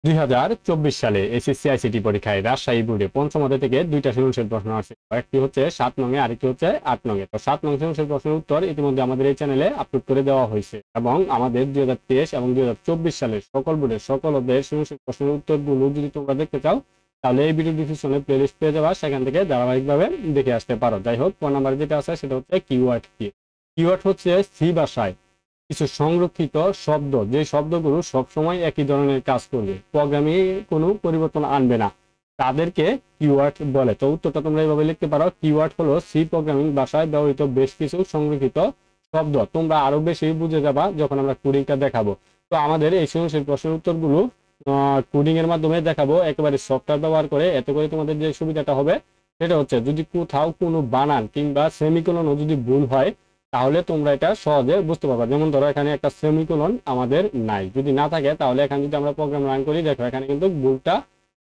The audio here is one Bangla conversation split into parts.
2024 সালে এসএসসি আইসিটি পরীক্ষায় রাজশাহী বোর্ডে পঞ্চম অধ্যায় থেকে দুইটা সৃজনশীল প্রশ্ন আসছে। একটি হচ্ছে 7 নং-এ, আরেকটি হচ্ছে 8 নং-এ। তো 7 নং সৃজনশীল প্রশ্নের উত্তর ইতিমধ্যে আমাদের এই চ্যানেলে আপলোড করে দেওয়া হয়েছে এবং আমাদের 2023 এবং 2024 সালের সকল বোর্ডের সকল অধ্যায়ের সৃজনশীল প্রশ্নের উত্তরগুলো যদি তোমরা দেখতে চাও তাহলে এই ভিডিও ডিসক্রিপশনে প্লেলিস্ট পেয়ে যাবা, সেখান থেকে ধারাবাহিকভাবে দেখে আসতে পারো। যাই হোক, 1 নম্বরে যেটা আছে সেটা হচ্ছে কিওয়ার্ড কি। কিওয়ার্ড হচ্ছে সি ভাষায় কিছু সংরক্ষিত শব্দ, যে শব্দগুলো সবসময় একই ধরনের কাজ করবে, প্রোগ্রামে কোনো পরিবর্তন আনবে না, তাদেরকে কিওয়ার্ড বলে। তো উত্তরটা তোমরা এইভাবে লিখতে পারো, কিওয়ার্ড হলো সি প্রোগ্রামিং ভাষায় ব্যবহৃত বেশ কিছু সংরক্ষিত শব্দ। তোমরা আরো বেশি বুঝে যাবা যখন আমরা কোডিংটা দেখাবো। তো আমাদের এই সৃজনশীল প্রশ্নের উত্তরগুলো কোডিং এর মাধ্যমে দেখাবো একেবারে সফটওয়্যার ব্যবহার করে। এতে করে তোমাদের যে সুবিধাটা হবে সেটা হচ্ছে, যদি কোথাও কোনো বানান কিংবা সেমিকোলনও যদি ভুল হয় তাহলে তোমরা এটা সহজে বুঝতে পারবা। যেমন ধরো এখানে একটা সেমিকোলন আমাদের নাই, যদি না থাকে তাহলে এখানে যদি আমরা প্রোগ্রাম রান করি, দেখো এখানে কিন্তু ভুলটা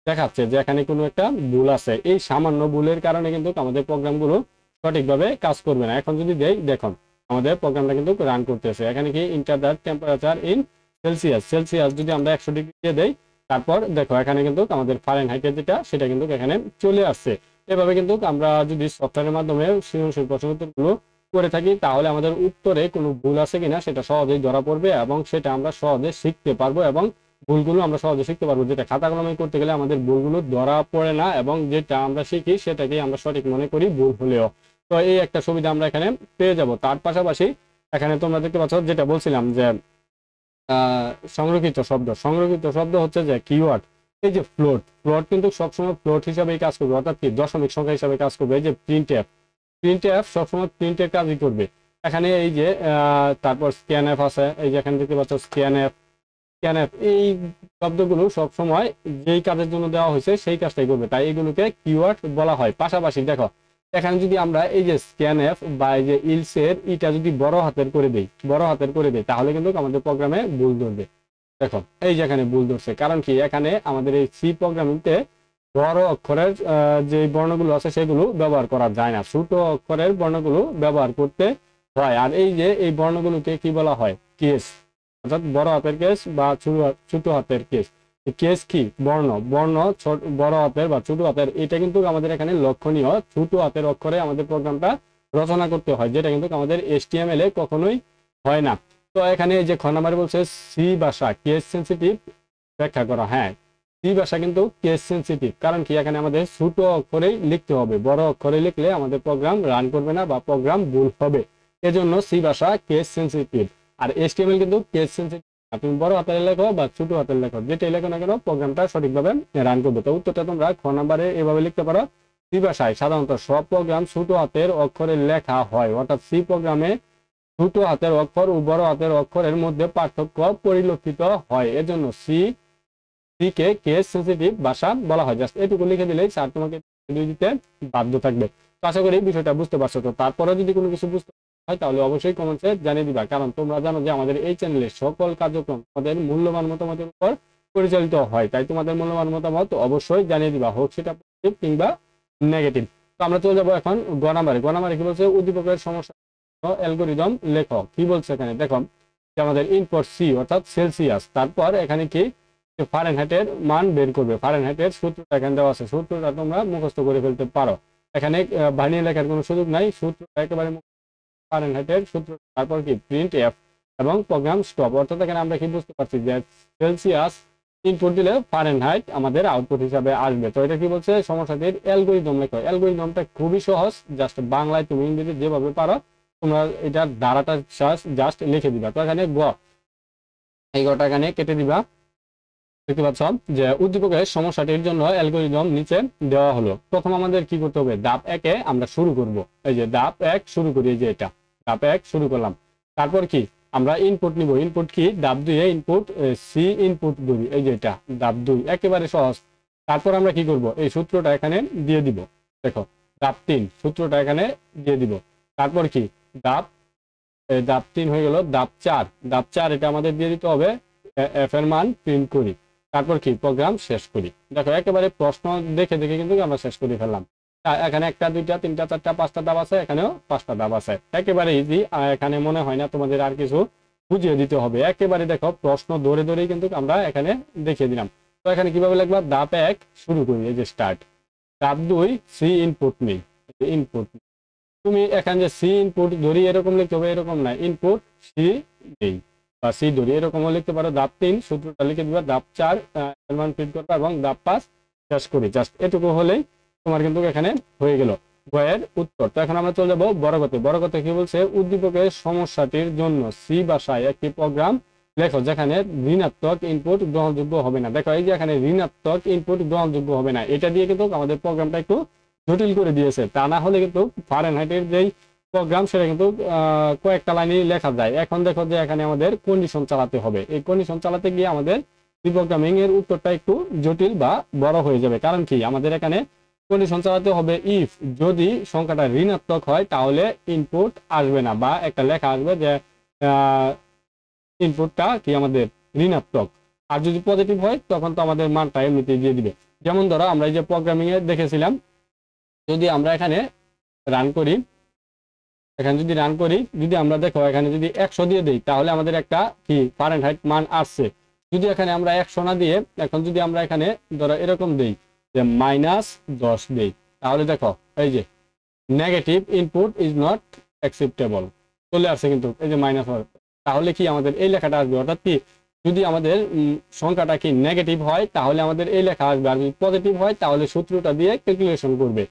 দেখাচ্ছে যে এখানে কোনো একটা ভুল আছে। এই সামান্য ভুলের কারণে কিন্তু আমাদের প্রোগ্রামগুলো সঠিকভাবে কাজ করবে না। এখন যদি দেই, দেখুন আমাদের প্রোগ্রামটা কিন্তু রান করতেছে। এখানে কি enter the temperature in Celsius, Celsius যদি আমরা 100 ডিগ্রি দিয়ে দেই, তারপর দেখো এখানে কিন্তু আমাদের ফারেনহাইটের যেটা সেটা কিন্তু এখানে চলে আসছে। এভাবে কিন্তু আমরা যদি সফটওয়্যারের মাধ্যমে সৃজনশীল প্রশ্ন উত্তরগুলো করে থাকি তাহলে আমাদের উত্তরে কোনো ভুল আছে কিনা সেটা সহজেই ধরা পড়বে এবং সেটা আমরা সহজে শিখতে পারবো এবং ভুলগুলো আমরা সহজে শিখতে পারবো। যেটা খাতা কলমে করতে গেলে আমাদের ভুলগুলো ধরা পড়ে না এবং যেটা আমরা শিখি সেটাকে আমরা সঠিক মনে করি ভুল হলেও। তো এই একটা সুবিধা আমরা এখানে পেয়ে যাব। তার পাশাপাশি এখানে তোমরা দেখতে পাচ্ছ যেটা বলছিলাম যে সংরক্ষিত শব্দ, সংরক্ষিত শব্দ হচ্ছে যে কিওয়ার্ড। এই যে ফ্লোট, ফ্লোট কিন্তু সবসময় ফ্লোট হিসাবেই কাজ করবে, অর্থাৎ কি দশমিক সংখ্যা হিসাবে কাজ করবে। এই যে প্রিন্ট এফ, প্রিন্ট এফ সবসময় প্রিন্টের কাজই করবে। এখানে এই যে তারপর স্ক্যান এফ আছে, এই যে এখানে দেখতে পাচ্ছ স্ক্যান এফ, স্ক্যান এফ, এই শব্দগুলো সবসময় যেই কাজের জন্য দেওয়া হয়েছে সেই কাজটাই করবে, তাই এগুলোকে কিওয়ার্ড বলা হয়। পাশাপাশি দেখো এখানে যদি আমরা এই যে স্ক্যান এফ বা এই যে ইলসের এটা যদি বড় হাতের করে দেই, বড় হাতের করে দেই, তাহলে কিন্তু আমাদের প্রোগ্রামে ভুল ধরবে। দেখো এই যে এখানে ভুল ধরছে, কারণ কি এখানে আমাদের এই সি প্রোগ্রামিংতে বড় অক্ষরের যে বর্ণগুলো আছে সেগুলো ব্যবহার করা যায় না, ছোট অক্ষরের বর্ণগুলো ব্যবহার করতে হয়। আর এই যে এই বর্ণগুলোকে কি বলা হয়, কেস, অর্থাৎ বড় হাতের কেস বা ছোট হাতের কেস। কেস কি বর্ণ, বর্ণ বড় হাতের বা ছোট হাতের, এটা কিন্তু আমাদের এখানে লক্ষণীয়। ছোট হাতের অক্ষরে আমাদের প্রোগ্রামটা রচনা করতে হয়, যেটা কিন্তু আমাদের HTML এ কখনোই হয় না। তো এখানে যে খ নাম্বারে বলছে সি ভাষা কেস সেন্সিটিভ ব্যাখ্যা করা। হ্যাঁ, সি ভাষা কিন্তু কেস সেন্সিটিভ, কারণ কি এখানে আমাদের ছোট অক্ষরেই লিখতে হবে, বড় অক্ষরে লিখলে আমাদের প্রোগ্রাম রান করবে না বা প্রোগ্রাম ভুল হবে। এজন্য সি ভাষা কেস সেন্সিটিভ। আর HTML কিন্তু কেস সেন্সিটিভ, তুমি বড় হাতের লেখো বা ছোট হাতের লেখো, যেটাই লেখো না কেন প্রোগ্রামটা সঠিকভাবে রান করবে। তো উত্তরটা তোমরা খ নাম্বারে এভাবে লিখতে পারো, সি ভাষায় সাধারণত সব প্রোগ্রাম ছোট হাতের অক্ষরে লেখা হয়, অর্থাৎ সি প্রোগ্রামে ছোট হাতের অক্ষর ও বড় হাতের অক্ষরের মধ্যে পার্থক্য পরিলক্ষিত হয়। এজন্য সি কে কেস সেন্সিটিভ ভাষা বলা হয়। জাস্ট এটুকু লিখে দিলেই স্যার তোমাকে দিতে বাধ্য থাকবে। তো আশা করি বিষয়টা বুঝতে পারছো। তো তারপরে যদি কোনো কিছু বুঝতে হয় তাহলে অবশ্যই কমেন্টসে জানিয়ে দিবা, কারণ তোমরা জানো যে আমাদের এই চ্যানেলে সকল কার্যক্রম আমাদের মূল্যবান মতামতের উপর পরিচালিত হয়, তাই তোমাদের মূল্যবান মতামত অবশ্যই জানিয়ে দিবা, হোক সেটা পজিটিভ কিংবা নেগেটিভ। তো আমরা চলে যাবো এখন গ নাম্বারে। গ নাম্বারে কি বলছে, উদ্দীপকের সমস্যা অ্যালগরিদম লেখো। কি বলছে এখানে দেখো, আমাদের ইনপুট সি অর্থাৎ সেলসিয়াস, তারপর এখানে কি ফারেনহাইটের মান বের করবে। ফারেনহাইটের সূত্রটা এখানে দেওয়া আছে, সূত্রটা তোমরা মুখস্থ করে ফেলতে পারো, এখানে বানিয়ে লেখার কোনো সুযোগ নাই, সূত্রটা একেবারে ফারেনহাইটের সূত্র। তারপর কি প্রিন্ট এফ এবং প্রোগ্রাম স্টপ, অর্থাৎ এখানে আমরা কি বুঝতে পারছি যে সেলসিয়াস ইনপুট দিলে ফারেনহাইট আমাদের আউটপুট হিসাবে আসবে। তো এটা কি বলছে, সমস্যাটির অ্যালগরিদম লেখো। অ্যালগরিদমটা খুবই সহজ, জাস্ট বাংলায় তুমি ইংরেজি যেভাবে পারো তোমরা এটার ধারাটা জাস্ট লিখে দিবা। তো এখানে গ, এই গটা এখানে কেটে দিবা। দেখতে পাচ্ছ যে উদ্দীপকের সমস্যাটির জন্য অ্যালগরিদম নিচে দেওয়া হলো। প্রথম আমাদের কি করতে হবে, ধাপ 1 এ আমরা শুরু করব। এই যে ধাপ 1 শুরু করি, এই যে এটা ধাপ 1 শুরু করলাম। তারপর কি আমরা ইনপুট নিব, ইনপুট কি ধাপ 2 এ ইনপুট সি ইনপুট ধরি, এই যে এটা ধাপ 2, একেবারে সহজ। তারপর আমরা কি করব, এই সূত্রটা এখানে দিয়ে দিব। দেখো ধাপ 3 সূত্রটা এখানে দিয়ে দিব। তারপর কি ধাপ 3 হয়ে গেল। ধাপ 4, ধাপ 4 এটা আমাদের দিয়ে দিতে হবে, এফ এর মান প্রিন্ট করি। তারপর কি প্রোগ্রাম শেষ করি। দেখো একেবারে প্রশ্ন দেখে দেখে কিন্তু আমরা শেষ করে ফেললাম। এখানে 1টা 2টা 3টা 4টা 5টা ধাপ আছে, এখানেও 5টা ধাপ আছে, একেবারে ইজি। এখানে মনে হয় না তোমাদের আর কিছু বুঝিয়ে দিতে হবে, একেবারে দেখো প্রশ্ন ধরে ধরেই কিন্তু আমরা এখানে দেখিয়ে দিলাম। তো এখানে কিভাবে লিখবা, ধাপ 1 শুরু করি, এই যে স্টার্ট। ধাপ 2 সি ইনপুট নেই, ইনপুট। তুমি এখানে যে সি ইনপুট ধরি এরকম লিখতে হবে, এরকম না, ইনপুট সি নেই বা সি ধরি এরকমও লিখতে পারো। ধাপ 3 সূত্রটা লিখে দিবা, ধাপ 4 মান প্রিন্ট করবা এবং ধাপ 5 শেষ করি। জাস্ট এটুকু হলেই তোমার কিন্তু এখানে হয়ে গেল বইয়ের উত্তর। তো এখন আমরা চলে যাবো বড় কথা। বড় কথা কি বলছে, উদ্দীপকের সমস্যাটির জন্য সি ভাষায় একটি প্রোগ্রাম লেখো যেখানে ঋণাত্মক ইনপুট গ্রহণযোগ্য হবে না। দেখো এই যে এখানে ঋণাত্মক ইনপুট গ্রহণযোগ্য হবে না, এটা দিয়ে কিন্তু আমাদের প্রোগ্রামটা একটু জটিল করে দিয়েছে। তা না হলে কিন্তু ফারেনহাইটের যেই প্রোগ্রাম সেটা কিন্তু কয়েকটা লাইনে লেখা যায়। এখন দেখো যে এখানে আমাদের কন্ডিশন চালাতে হবে, এই কন্ডিশন চালাতে গিয়ে আমাদের প্রোগ্রামিং এর উত্তরটা একটু জটিল বা বড় হয়ে যাবে। কারণ কি, আমাদের এখানে কন্ডিশন চালাতে হবে, ইফ যদি সংখ্যাটা ঋণাত্মক হয় তাহলে ইনপুট আসবে না, বা একটা লেখা আসবে যে ইনপুটটা কি আমাদের ঋণাত্মক। আর যদি পজিটিভ হয় তখন তো আমাদের মানটা এমনিতেই দিয়ে দিবে। যেমন ধরো আমরা এই যে প্রোগ্রামিং এ দেখেছিলাম, যদি আমরা এখানে রান করি, এখানে যদি রান করি, যদি আমরা দেখো এখানে যদি 100 দিয়ে দেই তাহলে আমাদের একটা কি ফারেনহাইট মান আসছে। যদি এখানে আমরা 100 না দিয়ে এখন যদি আমরা এখানে ধরো এরকম দেই যে -10 দেই, তাহলে দেখো এই যে negative input is not acceptable চলে আসছে কিন্তু এই যে -1। তাহলে কি আমাদের এই লেখাটা আসবে, অর্থাৎ কি যদি আমাদের সংখ্যাটা কি নেগেটিভ হয় তাহলে আমাদের এই লেখা আসবে, আর যদি পজিটিভ হয় তাহলে সূত্রটা দিয়ে ক্যালকুলেশন করবে,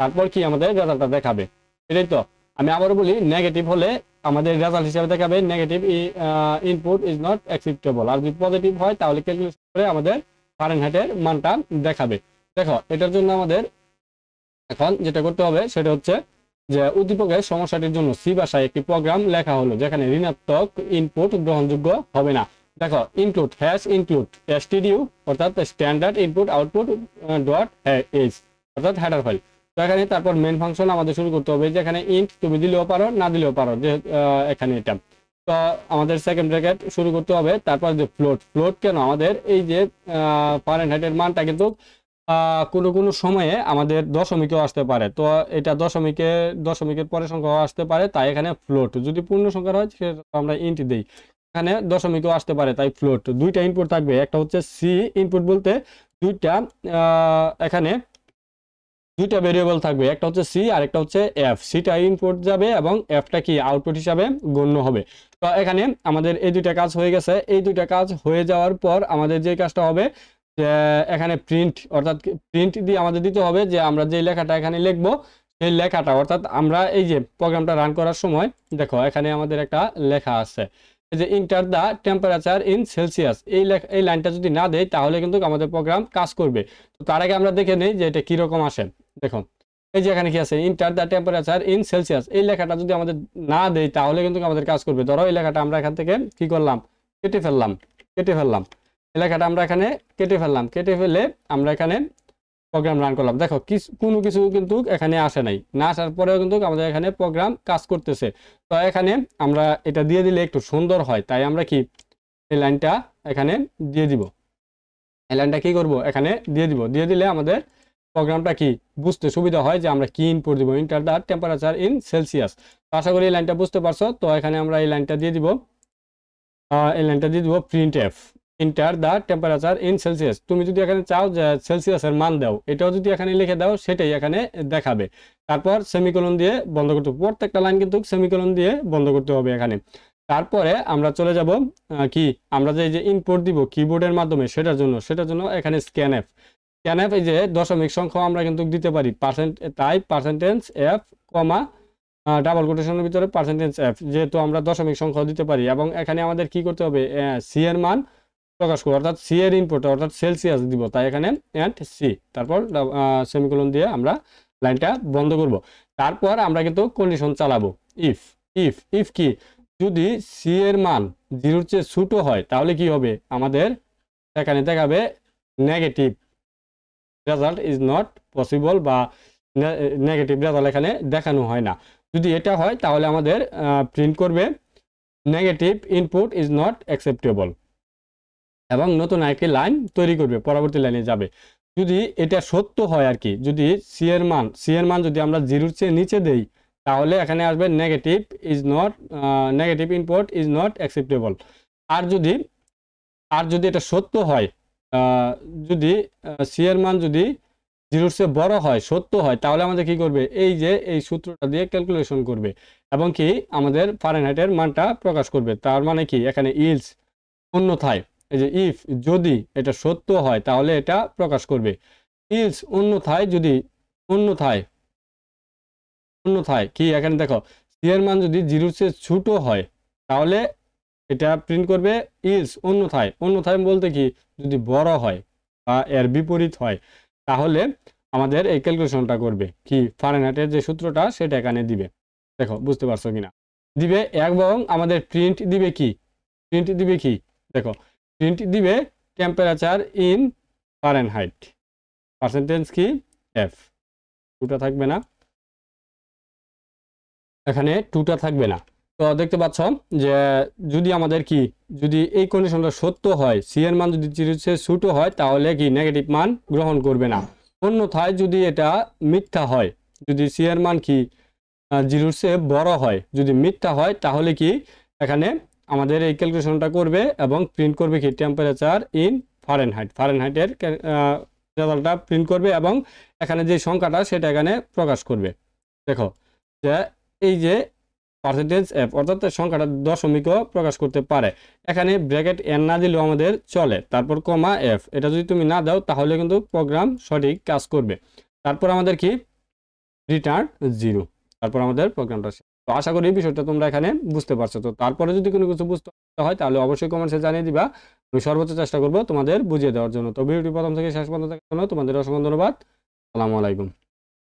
তারপর কি আমাদের রেজাল্টটা দেখাবে। এটাই তো আমি আবারও বলি, নেগেটিভ হলে আমাদের রেজাল্ট হিসেবে দেখাবে negative input is not acceptable, আর যদি পজিটিভ হয় তাহলে ক্যালকুলেশন করে আমাদের ফারেনহাইটের মানটা দেখাবে। দেখো এটার জন্য আমাদের এখন যেটা করতে হবে সেটা হচ্ছে যে উদ্দীপকের সমস্যাটির জন্য সি ভাষায় একটি প্রোগ্রাম লেখা হলো যেখানে ঋণাত্মক ইনপুট গ্রহণযোগ্য হবে না। দেখো ইনক্লুড হ্যাশ ইনক্লুড stdu অর্থাৎ standard input output dot h অর্থাৎ হেডার ফাইল। তো এখানে তারপর মেন ফাংশন আমাদের শুরু করতে হবে, যেখানে ইন্ট তুমি দিলেও পারো না দিলেও পারো, যে এখানে এটা। তো আমাদের সেকেন্ড ব্র্যাকেট শুরু করতে হবে, তারপর যে ফ্লোট। ফ্লোট কেন, আমাদের এই যে ফারেনহাইটের মানটা কিন্তু কোনো কোনো সময়ে আমাদের দশমিকেও আসতে পারে। তো এটা দশমিকের পরের সংখ্যাও আসতে পারে, তাই এখানে ফ্লোট। যদি পূর্ণ সংখ্যা হয় সেটা আমরা ইন্ট দেই, এখানে দশমিকেও আসতে পারে, তাই ফ্লোট। দুইটা ইনপুট থাকবে, একটা হচ্ছে সি ইনপুট বলতে দুইটা এখানে দুইটা ভেরিয়েবল থাকবে, একটা হচ্ছে সি আর একটা হচ্ছে এফ। সিটা ইনপুট যাবে এবং এফটা কি আউটপুট হিসাবে গণ্য হবে। তো এখানে আমাদের এই দুইটা কাজ হয়ে গেছে। এই দুইটা কাজ হয়ে যাওয়ার পর আমাদের যে কাজটা হবে যে এখানে প্রিন্ট, অর্থাৎ প্রিন্ট দিয়ে আমাদের দিতে হবে যে আমরা যে লেখাটা এখানে লিখবো সেই লেখাটা, অর্থাৎ আমরা এই যে প্রোগ্রামটা রান করার সময় দেখো এখানে আমাদের একটা লেখা আছে যে enter the temperature in Celsius. এই লাইনটা যদি না দেয় তাহলে কিন্তু আমাদের প্রোগ্রাম কাজ করবে। তো তার আগে আমরা দেখে নেই যে এটা কিরকম আসে। দেখো এই যে এখানে কি আছে, enter the temperature in Celsius. এই লেখাটা যদি আমাদের না দেয় তাহলে কিন্তু আমাদের কাজ করবে। ধরো এই লেখাটা আমরা এখান থেকে কি করলাম, কেটে ফেললাম এই লেখাটা আমরা এখানে কেটে ফেলে আমরা এখানে প্রোগ্রাম রান করলাম। দেখো কোনো কিছু কিন্তু এখানে আসে নাই, না আসার পরেও কিন্তু আমাদের এখানে প্রোগ্রাম কাজ করতেছে। তো এখানে আমরা এটা দিয়ে দিলে একটু সুন্দর হয়, তাই আমরা কি এই লাইনটা এখানে দিয়ে দিব। এই লাইনটা কি করব, এখানে দিয়ে দিলে আমাদের প্রোগ্রামটা কি বুঝতে সুবিধা হয় যে আমরা কি ইনপুট দিব, enter the temperature in Celsius. তো আশা করি এই লাইনটা বুঝতে পারছো। তো এখানে আমরা এই লাইনটা দিয়ে দিব, print F enter the temperature in Celsius. তুমি যদি এখানে চাও যে সেলসিয়াসের মান দাও, এটাও যদি এখানে লিখে দাও সেটাই এখানে দেখাবে। তারপর সেমিকোলন দিয়ে বন্ধ করতে হবে, প্রত্যেকটা লাইন কিন্তু সেমিকোলন দিয়ে বন্ধ করতে হবে এখানে। তারপরে আমরা চলে যাব কি আমরা যে ইনপুট দিব কিবোর্ডের মাধ্যমে সেটার জন্য এখানে স্ক্যানএফ এই যে দশমিক সংখ্যা আমরা কিন্তু দিতে পারি তাই পার্সেন্টেজ এফ কমা ডাবল কোটেশনের ভিতরে পার্সেন্টেজ এফ, যেহেতু আমরা দশমিক সংখ্যা দিতে পারি। এবং এখানে আমাদের কি করতে হবে, সি এর মান প্রকাশ করব, অর্থাৎ সি এর ইনপুট অর্থাৎ সেলসিয়াস দিব, তাই এখানে এন্ড সি, তারপর সেমিকোলন দিয়ে আমরা লাইনটা বন্ধ করব। তারপর আমরা কিন্তু কন্ডিশন চালাবো, ইফ কি যদি সি এর মান 0-র চেয়ে ছোট হয় তাহলে কি হবে, আমাদের এখানে দেখাবে negative result is not possible, বা নেগেটিভ রেজাল্ট এখানে দেখানো হয় না। যদি এটা হয় তাহলে আমাদের প্রিন্ট করবে negative input is not acceptable এবং নতুন একটি লাইন তৈরি করবে, পরবর্তী লাইনে যাবে। যদি এটা সত্য হয় আর কি, যদি সি এর মান যদি আমরা 0-র চেয়ে নিচে দেই তাহলে এখানে আসবে negative input is not acceptable. আর যদি এটা সত্য হয় যদি সি এর মান যদি 0-র চেয়ে বড় হয়, সত্য হয়, তাহলে আমাদের কি করবে, এই যে এই সূত্রটা দিয়ে ক্যালকুলেশন করবে এবং কি আমাদের ফারেনহাইটের মানটা প্রকাশ করবে। তার মানে কি এখানে ইলস অন্যথায়, এই যে ইফ যদি এটা সত্য হয় তাহলে এটা প্রকাশ করবে, ইলস অন্যথায় যদি অন্যথায় অন্যথায় কি এখানে দেখো সি এর মান যদি 0-র চেয়ে ছোট হয় তাহলে এটা প্রিন্ট করবে ইলস অন্যথায়। অন্যথায় বলতে কি যদি বড় হয় বা এর বিপরীত হয় তাহলে আমাদের এই ক্যালকুলেশনটা করবে কি ফারেনহাইটের যে সূত্রটা সেটা এখানে দিবে। দেখো বুঝতে পারছো কিনা, দিবে এবং আমাদের প্রিন্ট দিবে কি, প্রিন্ট দিবে কি দেখো, প্রিন্ট দিবে টেম্পারেচার ইন ফারেনহাইট পার্সেন্টেজ কি এফ, টুটা থাকবে না, এখানে টুটা থাকবে না। তো দেখতে পাচ্ছ যে যদি আমাদের কি যদি এই কন্ডিশনটা সত্য হয়, সি এর মান যদি 0-র চেয়ে ছোট হয় তাহলে কি নেগেটিভ মান গ্রহণ করবে না। অন্যথায় যদি এটা মিথ্যা হয়, যদি সি এর মান কি 0-র চেয়ে বড় হয়, যদি মিথ্যা হয় তাহলে কি এখানে আমাদের এই ক্যালকুলেশনটা করবে এবং প্রিন্ট করবে কি টেম্পারেচার ইন ফারেনহাইট, ফারেনহাইটের রেজাল্টটা প্রিন্ট করবে এবং এখানে যে সংখ্যাটা সেটা এখানে প্রকাশ করবে। দেখো যে এই যে পার্সেন্টেজ এফ অর্থাৎ সংখ্যাটা দশমিকও প্রকাশ করতে পারে। এখানে ব্র্যাকেট এন না দিলেও আমাদের চলে, তারপর কমা এফ, এটা যদি তুমি না দাও তাহলে কিন্তু প্রোগ্রাম সঠিক কাজ করবে। তারপর আমাদের কি রিটার্ন 0, তারপর আমাদের প্রোগ্রামটা শেষ। তো আশা করি এই বিষয়টা তোমরা এখানে বুঝতে পারছো। তো তারপরে যদি কোনো কিছু বুঝতে হয় তাহলে অবশ্যই কমেন্টসে জানিয়ে দিবা, আমি সর্বোচ্চ চেষ্টা করবো তোমাদের বুঝিয়ে দেওয়ার জন্য। তো ভিডিওটি প্রথম থেকে শেষ পর্যন্ত দেখার জন্য তোমাদের অসংখ্য ধন্যবাদ। আসসালামু আলাইকুম।